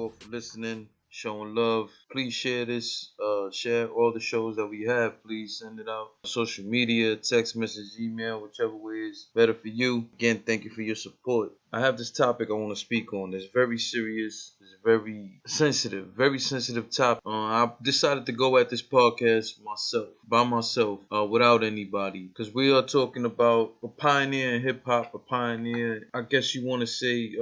all for listening, showing love. Please share this, share all the shows that we have. Please send it out. Social media, text message, email, whichever way is better for you. Again, thank you for your support. I have this topic I want to speak on. It's very serious. It's very sensitive topic. I decided to go at this podcast by myself, without anybody, because we are talking about a pioneer in hip hop, a pioneer, I guess you want to say,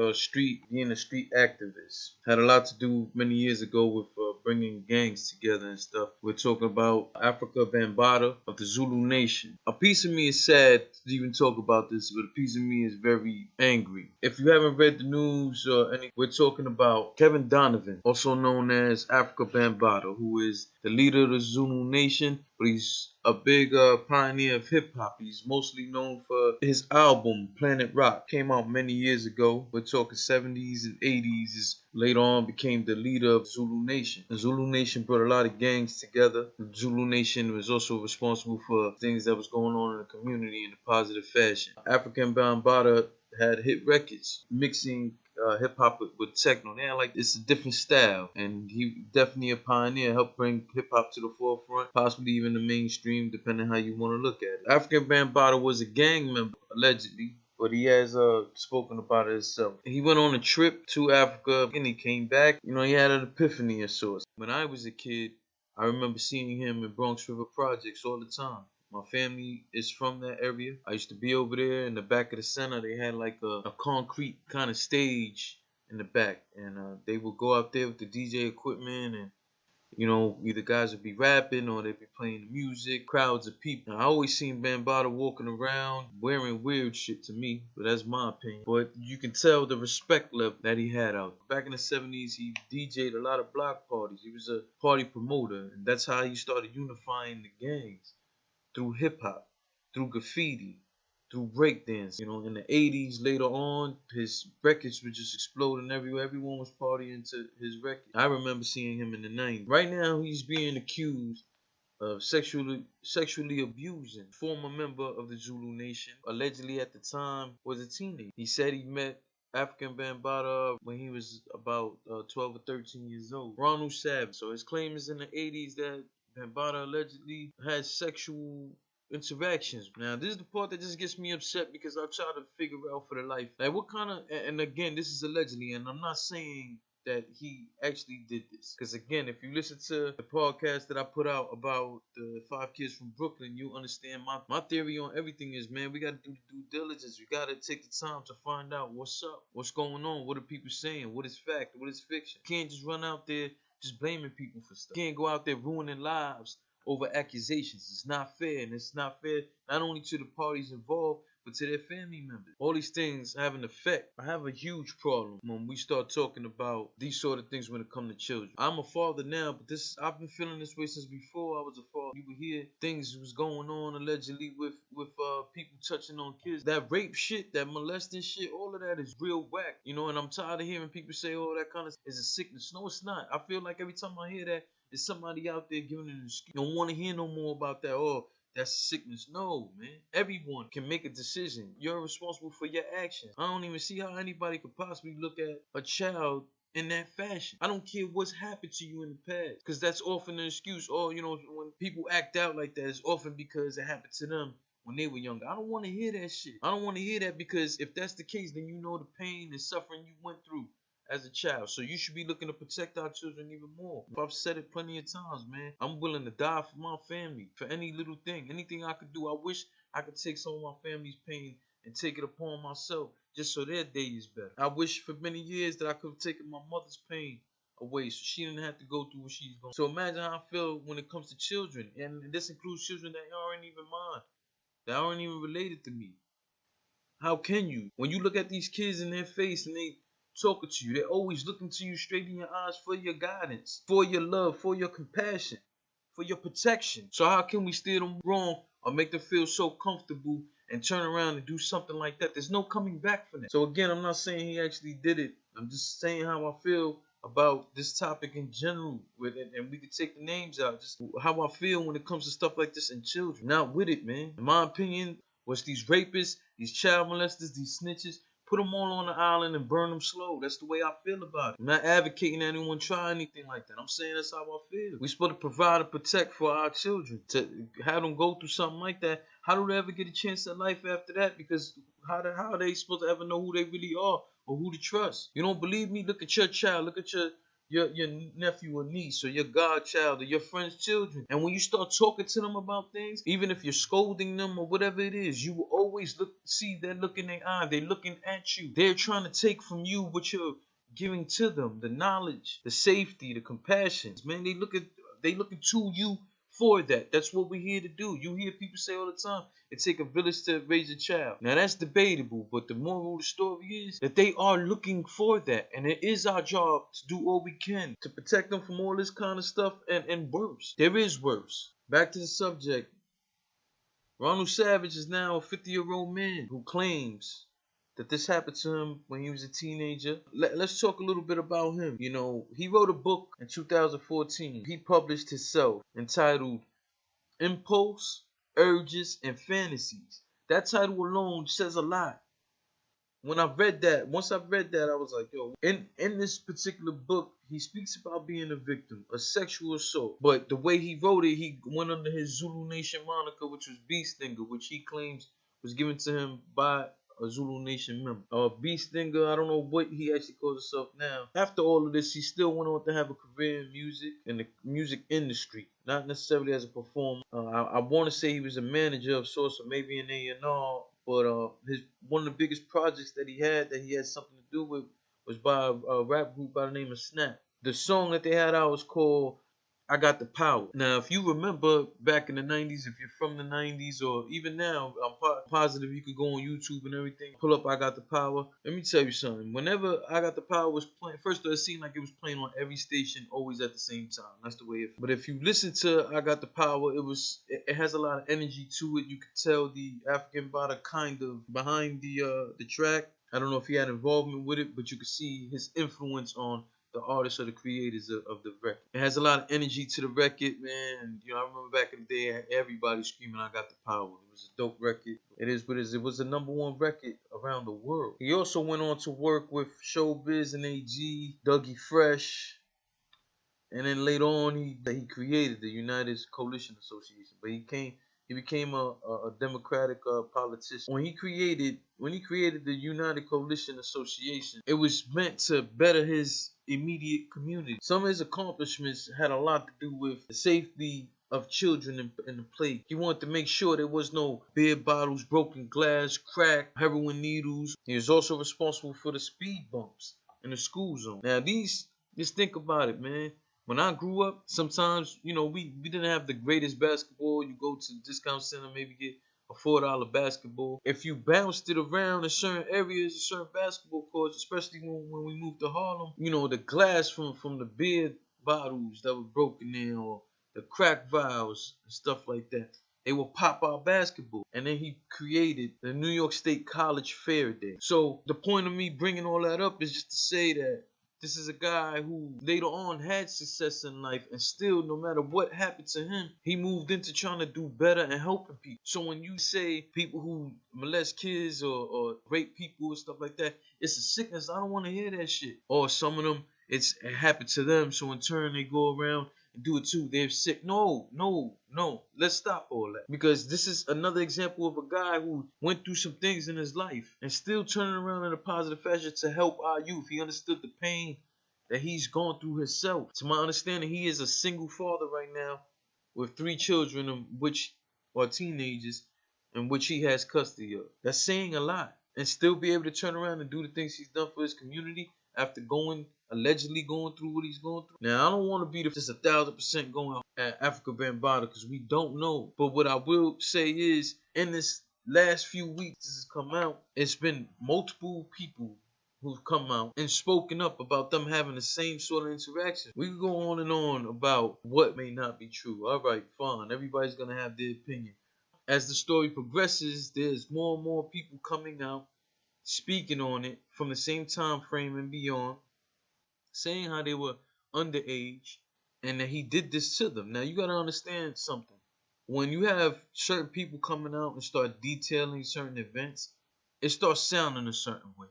being a street activist. Had a lot to do many years ago with bringing gangs together and stuff. We're talking about Afrika Bambaataa of the Zulu Nation. A piece of me is sad to even talk about this, but a piece of me is very angry. If you haven't read the news or we're talking about Kevin Donovan, also known as Afrika Bambaataa, who is the leader of the Zulu Nation, but he's a big pioneer of hip hop. He's mostly known for his album Planet Rock. Came out many years ago. We're talking 70s and 80s. Later on became the leader of Zulu Nation. The Zulu Nation brought a lot of gangs together. The Zulu Nation was also responsible for things that was going on in the community in a positive fashion. Afrika Bambaataa had hit records mixing hip hop with techno. They had it's a different style, and he definitely a pioneer. Helped bring hip hop to the forefront, possibly even the mainstream, depending how you want to look at it. Afrika Bambaataa was a gang member allegedly, but he has spoken about it himself. He went on a trip to Africa and he came back. He had an epiphany of sorts. When I was a kid, I remember seeing him in Bronx River Projects all the time. My family is from that area. I used to be over there in the back of the center. They had a concrete kind of stage in the back. And they would go out there with the DJ equipment and, either guys would be rapping or they'd be playing music, crowds of people. Now, I always seen Bambaataa walking around wearing weird shit to me, but that's my opinion. But you can tell the respect level that he had out. Back in the 70s, he DJ'd a lot of block parties. He was a party promoter, and that's how he started unifying the gangs. Through hip-hop, through graffiti, through breakdance. In the 80s, later on, his records were just exploding everywhere. Everyone was partying to his records. I remember seeing him in the 90s. Right now, he's being accused of sexually abusing a former member of the Zulu Nation. Allegedly, at the time, was a teenager. He said he met Afrika Bambaataa when he was about 12 or 13 years old. Ronald Savage. So his claim is in the 80s that Bambaataa allegedly had sexual interactions. Now, this is the part that just gets me upset because I try to figure out for the life. What kind of, and again, this is allegedly, and I'm not saying that he actually did this. Because again, if you listen to the podcast that I put out about the 5 kids from Brooklyn, you understand my theory on everything is, man, we got to do the due diligence. We got to take the time to find out what's up, what's going on, what are people saying, what is fact, what is fiction. You can't just run out there just blaming people for stuff. You can't go out there ruining lives over accusations. It's not fair, and it's not fair not only to the parties involved, but to their family members. All these things have an effect. I have a huge problem when we start talking about these sort of things when it comes to children. I'm a father now, but I've been feeling this way since before I was a father. You would hear things was going on allegedly with people touching on kids. That rape shit, that molesting shit, all of that is real whack. And I'm tired of hearing people say, oh, that kind of is a sickness. No, it's not. I feel like every time I hear that, there's somebody out there giving an excuse. You don't want to hear no more about that. Oh, that's sickness. No, man. Everyone can make a decision. You're responsible for your actions. I don't even see how anybody could possibly look at a child in that fashion. I don't care what's happened to you in the past, because that's often an excuse. Oh, when people act out like that, it's often because it happened to them when they were younger. I don't want to hear that shit. I don't want to hear that, because if that's the case, then you know the pain and suffering you went through as a child. So you should be looking to protect our children even more. I've said it plenty of times, man. I'm willing to die for my family, for any little thing, anything I could do. I wish I could take some of my family's pain and take it upon myself just so their day is better. I wish for many years that I could have taken my mother's pain away so she didn't have to go through what she's going through. So imagine how I feel when it comes to children, and this includes children that aren't even mine, that aren't even related to me. How can you? When you look at these kids in their face and they talking to you, they're always looking to you straight in your eyes for your guidance, for your love, for your compassion, for your protection. So how can we steer them wrong or make them feel so comfortable and turn around and do something like that? There's no coming back from that. So again, I'm not saying he actually did it. I'm just saying how I feel about this topic in general with it, and we could take the names out. Just how I feel when it comes to stuff like this in children. Not with it, man. In my opinion, was these rapists, these child molesters, these snitches Put them all on the island and burn them slow. That's the way I feel about it. I'm not advocating anyone try anything like that. I'm saying that's how I feel. We're supposed to provide and protect for our children. To have them go through something like that, how do they ever get a chance at life after that? Because how are they supposed to ever know who they really are or who to trust? You don't believe me? Look at your child. Look at your nephew or niece or your godchild or your friend's children. And when you start talking to them about things, even if you're scolding them or whatever it is, you will always see that look in their eye. They're looking at you. They're trying to take from you what you're giving to them, the knowledge, the safety, the compassion. Man, they looking to you for that. That's what we're here to do. You hear people say all the time, it takes a village to raise a child. Now that's debatable, but the moral of the story is that they are looking for that, and it is our job to do all we can to protect them from all this kind of stuff and worse. There is worse. Back to the subject. Ronald Savage is now a 50-year-old man who claims that this happened to him when he was a teenager. Let's talk a little bit about him. You know, he wrote a book in 2014. He published himself entitled Impulse, Urges, and Fantasies. That title alone says a lot. Once I read that, I was like, yo, in this particular book, he speaks about being a victim, a sexual assault. But the way he wrote it, he went under his Zulu Nation moniker, which was Beastinger, which he claims was given to him by a Zulu Nation member. Beastinger, I don't know what he actually calls himself now. After all of this, he still went on to have a career in music, in the music industry, not necessarily as a performer. I want to say he was a manager of sorts, or maybe an A&R. But one of the biggest projects that he had something to do with was by a rap group by the name of Snap. The song that they had out was called I Got the Power. Now, if you remember back in the 90s, if you're from the 90s or even now, I'm positive you could go on YouTube and everything, pull up I Got the Power. Let me tell you something. Whenever I Got the Power was playing, first of all, it seemed like it was playing on every station, always at the same time. That's the way it. But if you listen to I Got the Power, it has a lot of energy to it. You could tell the Afrika Bambaataa kind of behind the track. I don't know if he had involvement with it, but you could see his influence on the artists or the creators of the record. It has a lot of energy to the record, man. You know, I remember back in the day, everybody screaming, I got the power. It was a dope record. It is what it is. It was the #1 record around the world. He also went on to work with Showbiz and AG, Dougie Fresh. And then later on, he created the United Coalition Association. But he became a Democratic politician. When he created the United Coalition Association, it was meant to better his immediate community. Some of his accomplishments had a lot to do with the safety of children in the plague. He wanted to make sure there was no beer bottles, broken glass, crack, heroin needles. He was also responsible for the speed bumps in the school zone. Now just think about it, man. When I grew up, sometimes, you know, we didn't have the greatest basketball. You go to the discount center, maybe get a $4 basketball. If you bounced it around in certain areas, certain basketball courts, especially when we moved to Harlem, you know, the glass from the beer bottles that were broken in or the crack vials and stuff like that, they will pop our basketball. And then he created the New York State College Fair Day. So the point of me bringing all that up is just to say that this is a guy who later on had success in life, and still, no matter what happened to him, he moved into trying to do better and helping people. So when you say people who molest kids or rape people and stuff like that, it's a sickness. I don't want to hear that shit. Or some of them, it happened to them, so in turn they go around and do it too. They're sick. No. Let's stop all that. Because this is another example of a guy who went through some things in his life and still turning around in a positive fashion to help our youth. He understood the pain that he's gone through himself. To my understanding, he is a single father right now with 3 children, which are teenagers, in which he has custody of. That's saying a lot. And still be able to turn around and do the things he's done for his community after allegedly going through what he's going through. Now, I don't want to be just 1,000% going at Afrika Bambaataa because we don't know. But what I will say is, in this last few weeks this has come out, it's been multiple people who've come out and spoken up about them having the same sort of interaction. We can go on and on about what may not be true. All right, fine. Everybody's going to have their opinion. As the story progresses, there's more and more people coming out speaking on it from the same time frame and beyond, saying how they were underage and that he did this to them. Now, you got to understand something. When you have certain people coming out and start detailing certain events, it starts sounding a certain way.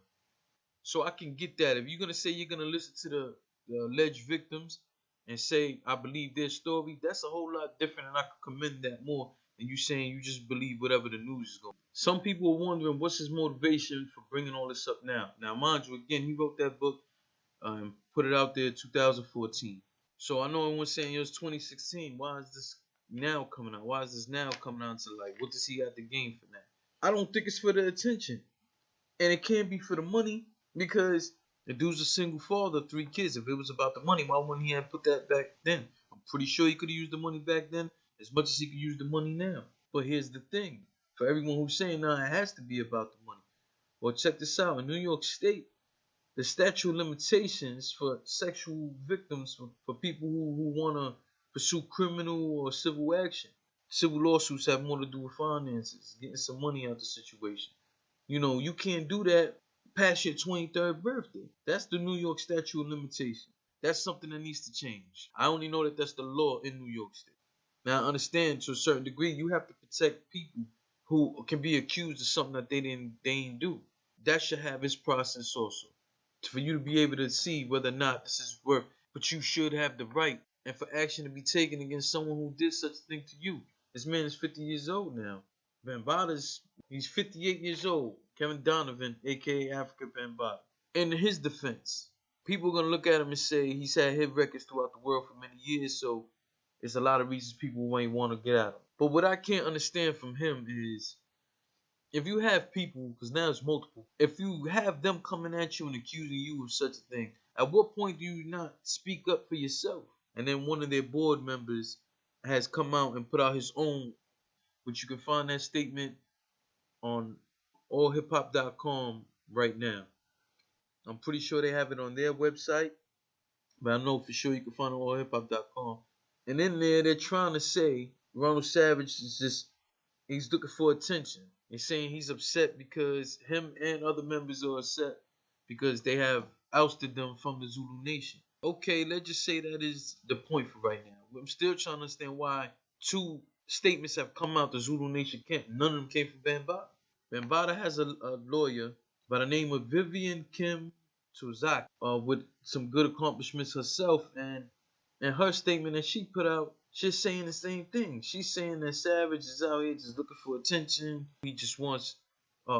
So I can get that. If you're gonna say you're gonna listen to the alleged victims and say I believe their story, that's a whole lot different, and I could commend that more than you saying you just believe whatever the news is going. Some people are wondering what's his motivation for bringing all this up now. Now, mind you, again, he wrote that book and put it out there in 2014. So I know everyone's saying it was 2016. Why is this now coming out? Why is this now coming out to light? What does he have to gain from that? I don't think it's for the attention, and it can't be for the money. Because the dude's a single father, 3 kids. If it was about the money, why wouldn't he have put that back then? I'm pretty sure he could have used the money back then as much as he could use the money now. But here's the thing. For everyone who's saying, nah, it has to be about the money. Well, check this out. In New York State, the statute of limitations for sexual victims, for people who want to pursue criminal or civil action. Civil lawsuits have more to do with finances, getting some money out of the situation. You know, you can't do that past your 23rd birthday. That's the New York statute of limitation. That's something that needs to change. I only know that that's the law in New York State. Now, I understand to a certain degree, you have to protect people who can be accused of something that they didn't do. That should have its process also. For you to be able to see whether or not this is worth, but you should have the right and for action to be taken against someone who did such a thing to you. This man is 50 years old now. Bambaataa's, he's 58 years old. Kevin Donovan, aka Afrika Bambaataa. In his defense, people are going to look at him and say he's had hit records throughout the world for many years, so there's a lot of reasons people might want to get at him. But what I can't understand from him is, if you have people, because now it's multiple, if you have them coming at you and accusing you of such a thing, at what point do you not speak up for yourself? And then one of their board members has come out and put out his own, which you can find that statement on allhiphop.com right now. I'm pretty sure they have it on their website, but I know for sure you can find it on allhiphop.com. And in there, they're trying to say Ronald Savage is just, he's looking for attention. They're saying he's upset because him and other members are upset because they have ousted them from the Zulu Nation. Okay, let's just say that is the point for right now. I'm still trying to understand why 2 statements have come out the Zulu Nation camp. None of them came from Bambaataa. Bambaataa has a lawyer by the name of Vivian Kim Tuzak with some good accomplishments herself, and in her statement that she put out, she's saying the same thing. She's saying that Savage is out here just looking for attention. He just wants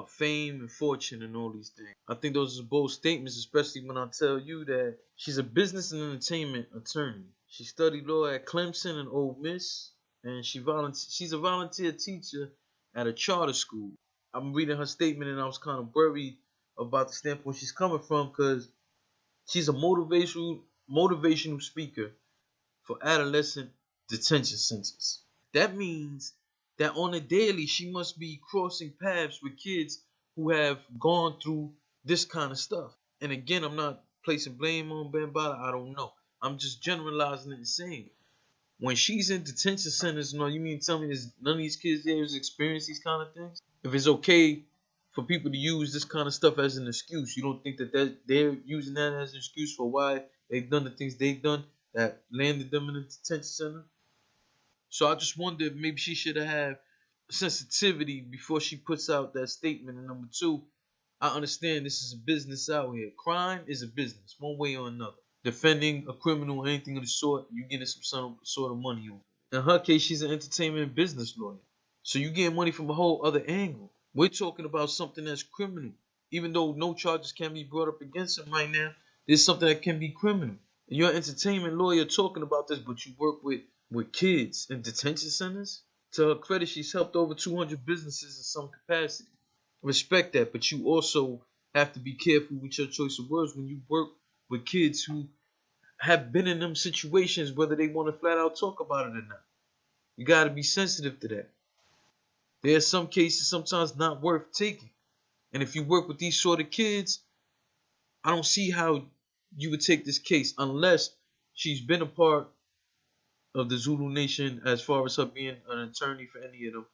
fame and fortune and all these things. I think those are bold statements, especially when I tell you that she's a business and entertainment attorney. She studied law at Clemson and Ole Miss, and she's a volunteer teacher at a charter school. I'm reading her statement and I was kind of worried about the standpoint she's coming from, because she's a motivational speaker for adolescent detention centers. That means that on a daily she must be crossing paths with kids who have gone through this kind of stuff. And again, I'm not placing blame on Bambaataa. I don't know. I'm just generalizing it and saying, when she's in detention centers, you mean tell me there's none of these kids there has experienced these kind of things? If it's okay for people to use this kind of stuff as an excuse, you don't think that they're using that as an excuse for why they've done the things they've done that landed them in a detention center? So I just wonder if maybe she should have sensitivity before she puts out that statement. And number 2, I understand this is a business out here. Crime is a business, one way or another. Defending a criminal or anything of the sort, you're getting some sort of money over it. In her case, she's an entertainment business lawyer. So you get money from a whole other angle. We're talking about something that's criminal. Even though no charges can be brought up against him right now, there's something that can be criminal. And you're an entertainment lawyer talking about this, but you work with kids in detention centers? To her credit, she's helped over 200 businesses in some capacity. Respect that, but you also have to be careful with your choice of words when you work with kids who have been in them situations, whether they want to flat out talk about it or not. You got to be sensitive to that. There are some cases sometimes not worth taking. And if you work with these sort of kids, I don't see how you would take this case unless she's been a part of the Zulu Nation as far as her being an attorney for any of them.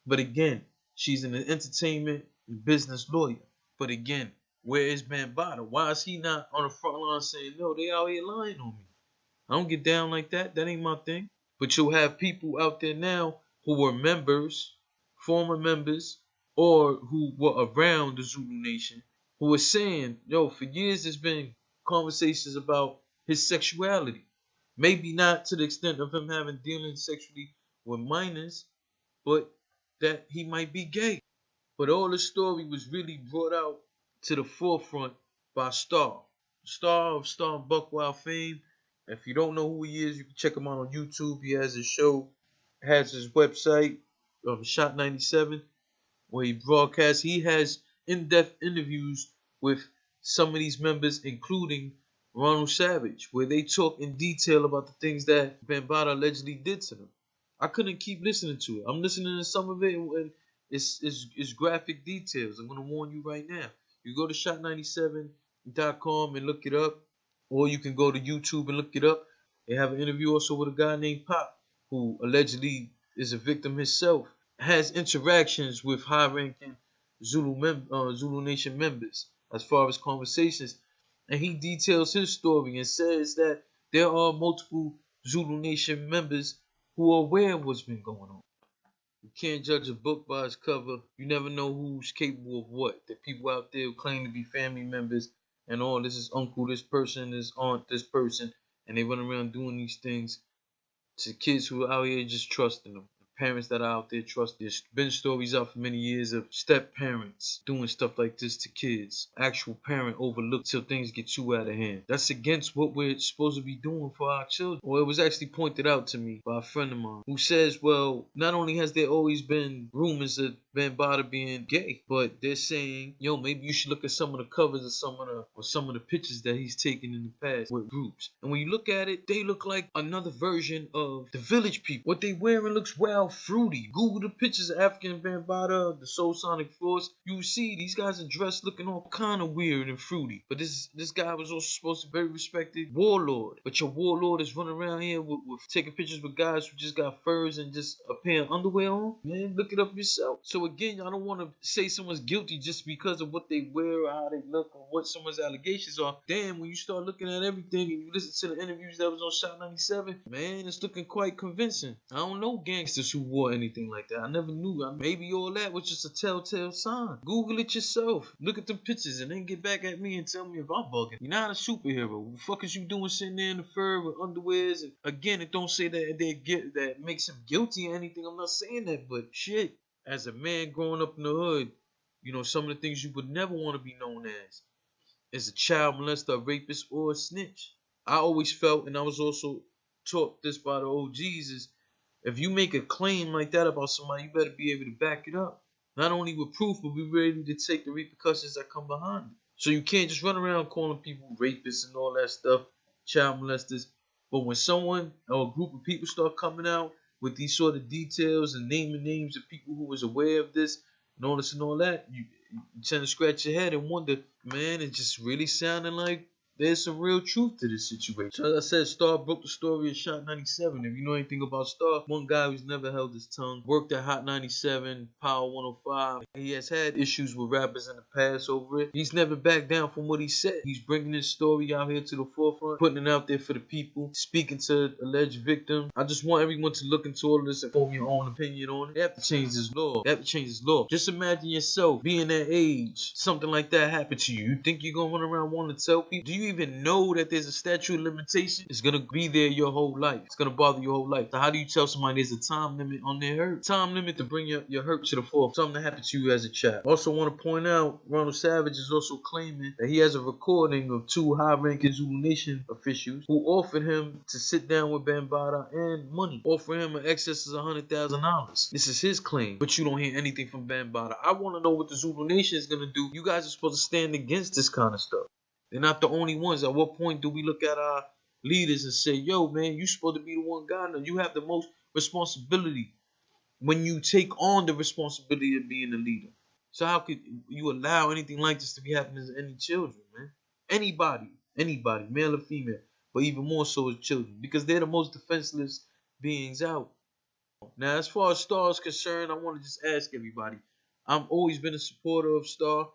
But again, she's an entertainment and business lawyer. But again, where is Bambaataa? Why is he not on the front line saying, no, they out here lying on me? I don't get down like that. That ain't my thing. But you'll have people out there now who were members, former members, or who were around the Zulu Nation, who was saying, yo, for years there's been conversations about his sexuality. Maybe not to the extent of him having dealing sexually with minors, but that he might be gay. But all the story was really brought out to the forefront by Star of Star Buckwild fame. If you don't know who he is, you can check him out on YouTube. He has his show, has his website, Shot 97, where he broadcasts. He has in-depth interviews with some of these members, including Ronald Savage, where they talk in detail about the things that Bambaataa allegedly did to them. I couldn't keep listening to it. I'm listening to some of it, and it's graphic details. I'm gonna warn you right now. You go to shot97.com and look it up, or you can go to YouTube and look it up. They have an interview also with a guy named Pop, who allegedly is a victim himself, has interactions with high-ranking Zulu Nation members as far as conversations, and he details his story and says that there are multiple Zulu Nation members who are aware of what's been going on. You can't judge a book by its cover. You never know who's capable of what. The people out there who claim to be family members and all, this is uncle, this person, this aunt, this person, and they run around doing these things to kids who are out here just trusting them. Parents that are out there trust. There's been stories out for many years of step parents doing stuff like this to kids. Actual parent overlooked till things get too out of hand. That's against what we're supposed to be doing for our children. Well, it was actually pointed out to me by a friend of mine who says, well, not only has there always been rumors of Bambaataa being gay, but they're saying, yo, maybe you should look at some of the covers of some of the pictures that he's taken in the past with groups. And when you look at it, they look like another version of the village people. What they wearing looks wild fruity. Google the pictures of African Bambaataa, the Soul Sonic Force. You see these guys are dressed looking all kind of weird and fruity. But this guy was also supposed to be a very respected warlord. But your warlord is running around here with taking pictures with guys who just got furs and just a pair of underwear on. Man, look it up yourself. So again, I don't want to say someone's guilty just because of what they wear or how they look or what someone's allegations are. Damn, when you start looking at everything and you listen to the interviews that was on Shot 97, man, it's looking quite convincing. I don't know gangsters who wore anything like that. I never knew. Maybe all that was just a telltale sign. Google it yourself. Look at the pictures and then get back at me and tell me if I'm bugging. You're not a superhero. What the fuck is you doing sitting there in the fur with underwears? And again, it don't say that that makes him guilty or anything. I'm not saying that, but shit. As a man growing up in the hood, you know, some of the things you would never want to be known as is a child molester, a rapist, or a snitch. I always felt, and I was also taught this by the OGs, is if you make a claim like that about somebody, you better be able to back it up. Not only with proof, but be ready to take the repercussions that come behind it. So you can't just run around calling people rapists and all that stuff, child molesters. But when someone or a group of people start coming out with these sort of details and naming names of people who was aware of this and all this and all that, you tend to scratch your head and wonder, man, it just really sounding like there's some real truth to this situation. So as I said, Star broke the story of Shot 97. If you know anything about Star, one guy who's never held his tongue, worked at Hot 97, Power 105. He has had issues with rappers in the past over it. He's never backed down from what he said. He's bringing his story out here to the forefront, putting it out there for the people, speaking to alleged victims. I just want everyone to look into all of this and form your own opinion on it. They have to change this law. They have to change this law. Just imagine yourself being that age, something like that happened to you. You think you're going to run around wanting to tell people? Do you even know that there's a statute of limitation? It's gonna be there your whole life. It's gonna bother your whole life. So how do you tell somebody there's a time limit on their hurt? Time limit to bring your hurt to the forefront. Something that happened to you as a child. Also want to point out, Ronald Savage is also claiming that he has a recording of two high-ranking Zulu Nation officials who offered him to sit down with Bambaataa and money. Offer him an excess of $100,000. This is his claim, but you don't hear anything from Bambaataa. I want to know what the Zulu Nation is gonna do. You guys are supposed to stand against this kind of stuff. They're not the only ones. At what point do we look at our leaders and say, yo, man, you're supposed to be the one guy now. You have the most responsibility when you take on the responsibility of being a leader. So how could you allow anything like this to be happening to any children, man? Anybody, male or female, but even more so as children, because they're the most defenseless beings out. Now, as far as Star is concerned, I want to just ask everybody. I've always been a supporter of Star.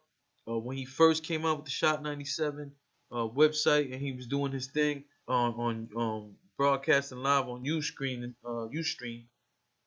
When he first came out with the Shot 97 website and he was doing his thing on broadcasting live on Ustream,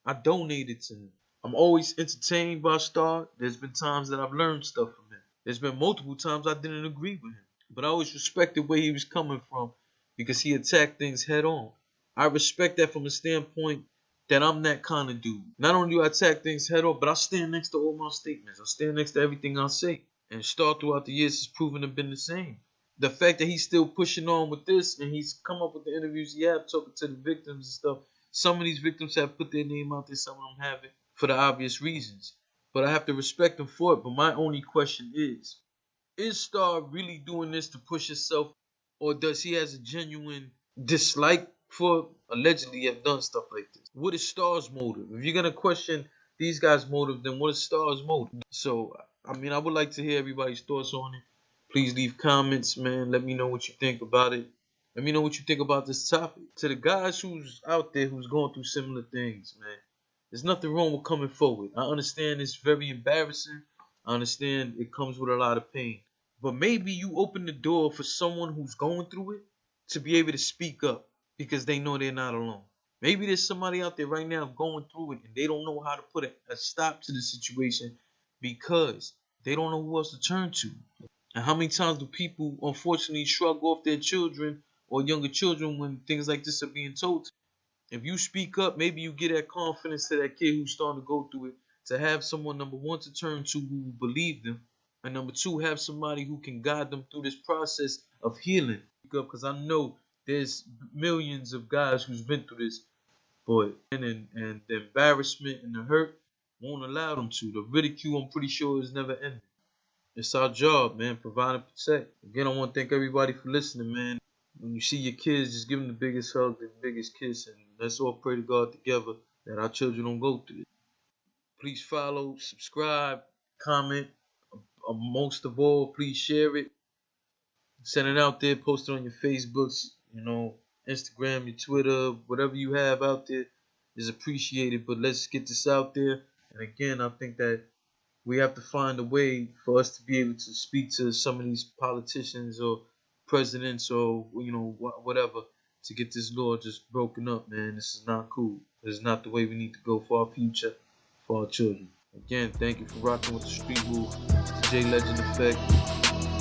I donated to him. I'm always entertained by Star. There's been times that I've learned stuff from him. There's been multiple times I didn't agree with him, but I always respected where he was coming from because he attacked things head on. I respect that from a standpoint that I'm that kind of dude. Not only do I attack things head on, but I stand next to all my statements. I stand next to everything I say. And Star throughout the years has proven to have been the same. The fact that he's still pushing on with this and he's come up with the interviews he have talking to the victims and stuff. Some of these victims have put their name out there, some of them haven't, for the obvious reasons. But I have to respect him for it. But my only question is Star really doing this to push himself, or does he has a genuine dislike for allegedly have done stuff like this? What is Star's motive? If you're gonna question these guys' motive, then what is Star's motive? So, I mean, I would like to hear everybody's thoughts on it. Please leave comments, man. Let me know what you think about it. Let me know what you think about this topic. To the guys who's out there who's going through similar things, man, there's nothing wrong with coming forward. I understand it's very embarrassing. I understand it comes with a lot of pain. But maybe you open the door for someone who's going through it to be able to speak up because they know they're not alone. Maybe there's somebody out there right now going through it and they don't know how to put a stop to the situation because they don't know who else to turn to. And how many times do people unfortunately shrug off their children or younger children when things like this are being told to them? If you speak up, maybe you get that confidence to that kid who's starting to go through it, to have someone, number one, to turn to who will believe them, and number two, have somebody who can guide them through this process of healing. Because I know there's millions of guys who's been through this, but and the embarrassment and the hurt won't allow them to. The ridicule, I'm pretty sure, is never ending. It's our job, man. Provide and protect. Again, I want to thank everybody for listening, man. When you see your kids, just give them the biggest hug, the biggest kiss, and let's all pray to God together that our children don't go through it. Please follow, subscribe, comment. Most of all, please share it. Send it out there. Post it on your Facebooks, Instagram, your Twitter, whatever you have out there is appreciated. But let's get this out there. And again, I think that we have to find a way for us to be able to speak to some of these politicians or presidents or, whatever, to get this law just broken up, man. This is not cool. This is not the way we need to go for our future, for our children. Again, thank you for rocking with the Street Wolf. It's Jlegend Effect.